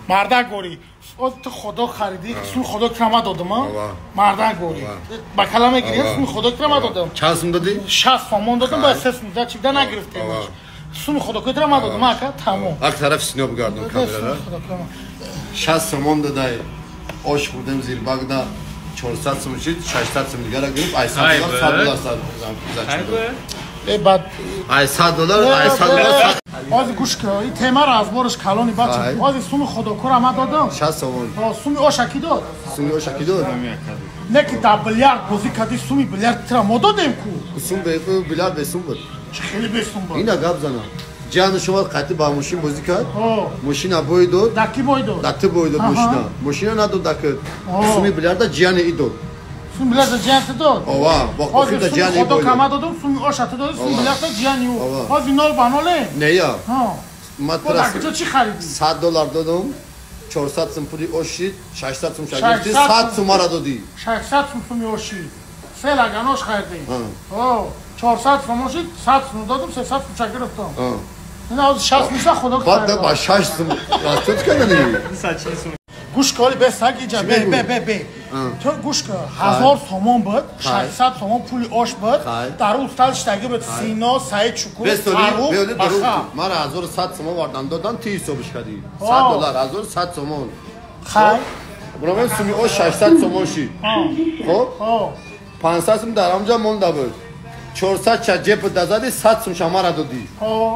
مردک گوری تو خدا خریدی سوی خدا کرما دادم مردک گوری با کلمه گیری سوی خدا کرما دادم چند سوم دادی؟ 60 سومون دادم با 3 سوم چیزا نگرفتیم سوی خدا کرما دادم اکا تمام یک طرف سینو بگردم کاملا 60 سومون دادی آش بودم زیر بغدا 400 سوم شد 600 سوم دیگه را گرفت ای $100 ای بعد ای $100 از گوش که این تیمه را از بارش کلانی بچه از سوم خدا کرما دادم 60 سومون سومی آشکی داد سومی آشکی داد نه که تا بیلیارد بازی کردی سومی بیلیارد ترا ما دادیم کو سوم بیلیارد به سوم بود خیلی بسوم بود اینا گپ زنم جان شما قطع با ماشین بازی کرد ماشین بوی داد دکی بوی داد دکی بوی داد ماشین نداد دک سومی بیلیارد جان ای داد سومی بیلیارد جان داد آوا با کافی دا جان ای خدا کما دادم سومی آشات داد سومی بیلیارد جان او باز نول بانوله نه یا مطرح چی خریدی $100 دادم 400 سوم پولی آشید 600 سوم شگفتی 100 سوم را دادی 600 سوم آشید سه لگناش خریدی 400 سوم آشید 100 سوم دادم 300 سوم گرفتم اینا از 60 میشه خدا بعد با 6 سوم راست کردنی گوش کاری به سگی جا به تو گوش کن 1000 سوم بود 600 سوم پول آش بود در اوستالش تاگه بود سینا سعید شکر فاروق بخا من 1100 سوم واردن دادن 30 سومش کردی $100 1100 سوم خیر برو من سومی او 600 سوم شید خب 500 سوم در آنجا مونده بود 400 چه جیب دادی 100 سوم شما را دادی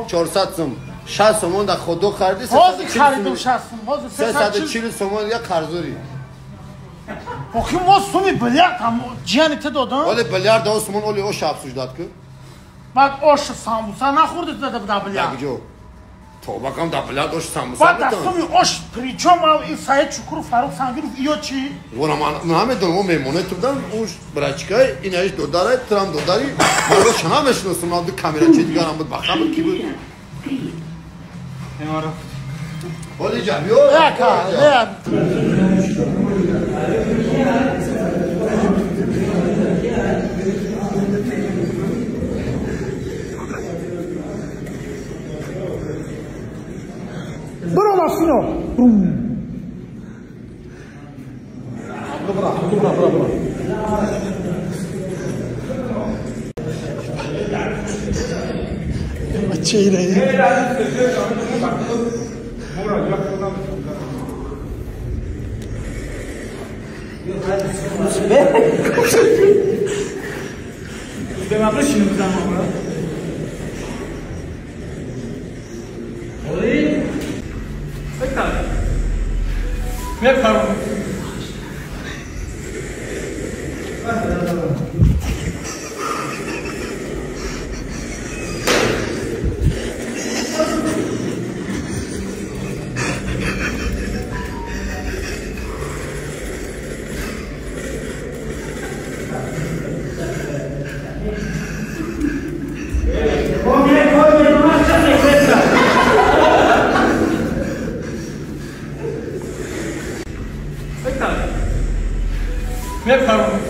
400 سوم 60 سوم در خودو خریدی 340 سوم یا قرضوری آخی ما سومی بیلیارد هم جیانیت دادن ولی بیلیارد دو سومون اولی او شابسوش داد که بعد آش ساموسا نخوردی داده در بیلیارد تو بکم در بیلیارد آش ساموسا بعد در سومی آش پریچو ما این سعید شکر و فاروق سنگیر ایو چی؟ من همه دنمو میمونه تو بدن اوش برچکای این ایش دوداره ترام دوداری مرا شنا مشنوستم نام دو کامیرا چی دیگر هم بود بخم بود کی بود؟ ایمارا ولی جمعیو برو ماشینو برو بچه ایره به من بشینو بزن ما میپرم میپرم